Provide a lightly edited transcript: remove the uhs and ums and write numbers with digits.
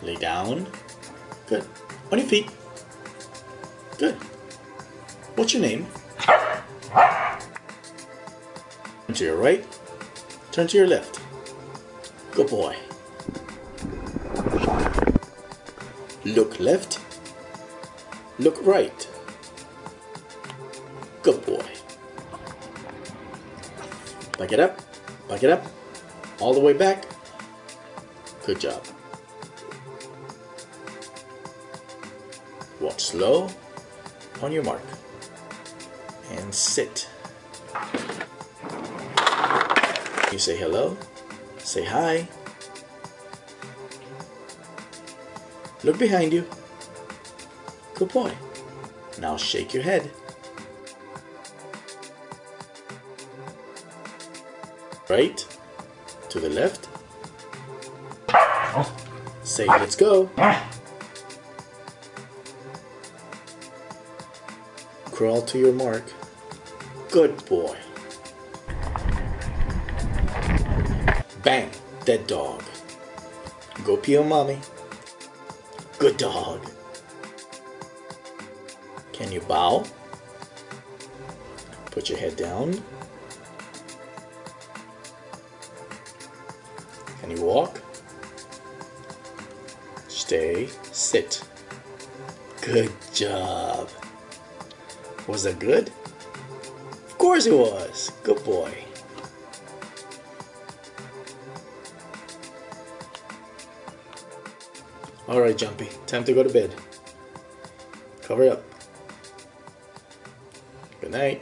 Lay down. Good. On your feet. Good. What's your name? Turn to your right. Turn to your left. Good boy. Look left. Look right. Good boy. Back it up. Back it up. All the way back. Good job. Walk slow. On your mark. And sit. You say hello. Say hi. Look behind you. Good boy. Now shake your head. Right to the left. Say let's go. Crawl to your mark. Good boy. Bang, dead dog. Go pee on mommy. Good dog. Can you bow? Put your head down. Can you walk? Stay, sit. Good job. Was that good? Of course it was. Good boy. Alright, Jumpy. Time to go to bed. Cover up. Good night.